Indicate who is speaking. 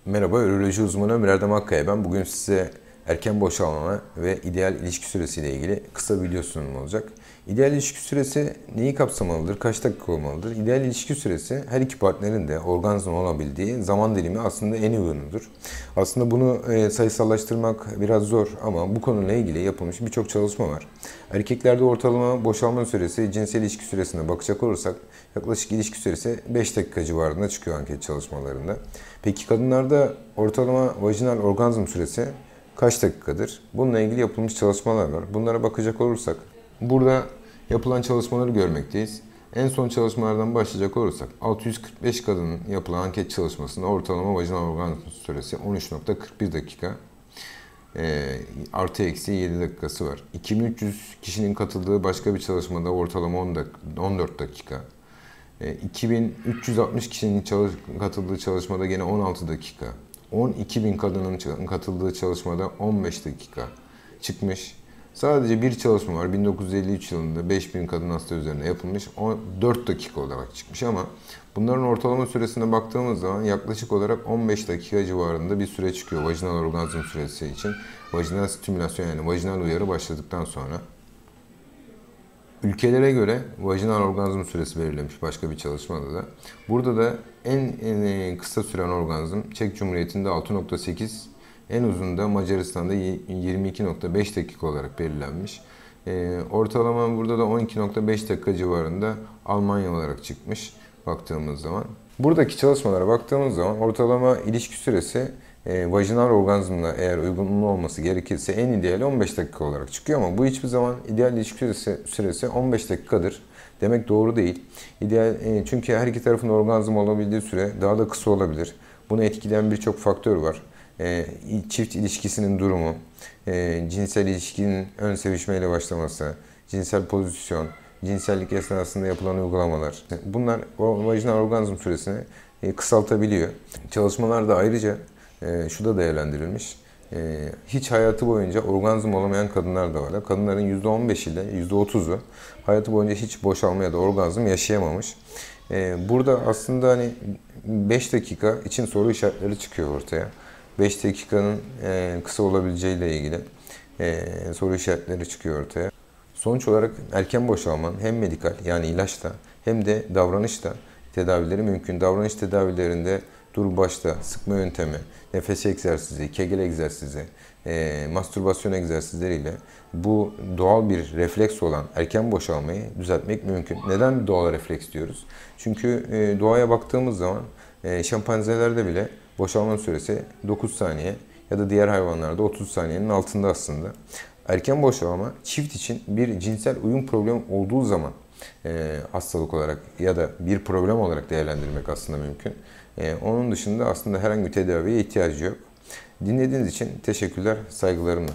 Speaker 1: Merhaba, üroloji uzmanı Ömer Erdem Akkaya ben. Bugün size erken boşalma ve ideal ilişki süresi ile ilgili kısa bir video sunumu olacak. İdeal ilişki süresi neyi kapsamalıdır, kaç dakika olmalıdır? İdeal ilişki süresi her iki partnerin de orgazm olabildiği zaman dilimi aslında en uygunudur. Aslında bunu sayısallaştırmak biraz zor ama bu konuyla ilgili yapılmış birçok çalışma var. Erkeklerde ortalama boşalma süresi cinsel ilişki süresine bakacak olursak yaklaşık ilişki süresi 5 dakika civarında çıkıyor anket çalışmalarında. Peki kadınlarda ortalama vajinal orgazm süresi kaç dakikadır? Bununla ilgili yapılmış çalışmalar var. Bunlara bakacak olursak burada yapılan çalışmaları görmekteyiz. En son çalışmalardan başlayacak olursak 645 kadının yapılan anket çalışmasında ortalama vajinal orgazm süresi 13.41 dakika. Artı eksi 7 dakikası var. 2300 kişinin katıldığı başka bir çalışmada ortalama 14 dakika. 2360 kişinin katıldığı çalışmada gene 16 dakika. 12.000 kadının katıldığı çalışmada 15 dakika çıkmış. Sadece bir çalışma var. 1953 yılında 5000 kadın hasta üzerine yapılmış. 4 dakika olarak çıkmış ama bunların ortalama süresine baktığımız zaman yaklaşık olarak 15 dakika civarında bir süre çıkıyor vajinal orgazm süresi için. Vajinal stimülasyon yani vajinal uyarı başladıktan sonra. Ülkelere göre vajinal orgazm süresi belirlemiş başka bir çalışmada da. Burada da en kısa süren orgazm Çek Cumhuriyeti'nde 6.8, en uzun da Macaristan'da 22.5 dakika olarak belirlenmiş. Ortalama burada da 12.5 dakika civarında Almanya olarak çıkmış baktığımız zaman. Buradaki çalışmalara baktığımız zaman ortalama ilişki süresi vajinal orgazmla eğer uygunlu olması gerekirse en ideali 15 dakika olarak çıkıyor ama bu hiçbir zaman ideal ilişki süresi 15 dakikadır demek doğru değil. İdeal, çünkü her iki tarafın orgazm olabildiği süre daha da kısa olabilir. Bunu etkileyen birçok faktör var. Çift ilişkisinin durumu, cinsel ilişkinin ön sevişmeyle başlaması, cinsel pozisyon, cinsellik esnasında yapılan uygulamalar. Bunlar o vajinal orgazm süresini kısaltabiliyor. Çalışmalarda ayrıca şu da değerlendirilmiş. Hiç hayatı boyunca orgazm olamayan kadınlar da var. Kadınların %15 ile %30'u hayatı boyunca hiç boşalma ya da orgazm yaşayamamış. Burada aslında hani 5 dakika için soru işaretleri çıkıyor ortaya. 5 dakikanın kısa olabileceği ile ilgili soru işaretleri çıkıyor ortaya. Sonuç olarak erken boşalmanın hem medikal yani ilaçla hem de davranışla tedavileri mümkün. Davranış tedavilerinde dur başta, sıkma yöntemi, nefes egzersizi, kegel egzersizi, mastürbasyon egzersizleriyle bu doğal bir refleks olan erken boşalmayı düzeltmek mümkün. Neden doğal refleks diyoruz? Çünkü doğaya baktığımız zaman şempanzelerde bile boşalma süresi 9 saniye ya da diğer hayvanlarda 30 saniyenin altında aslında. Erken boşalma çift için bir cinsel uyum problemi olduğu zaman hastalık olarak ya da bir problem olarak değerlendirmek aslında mümkün. Onun dışında aslında herhangi bir tedaviye ihtiyacı yok. Dinlediğiniz için teşekkürler, saygılarımla.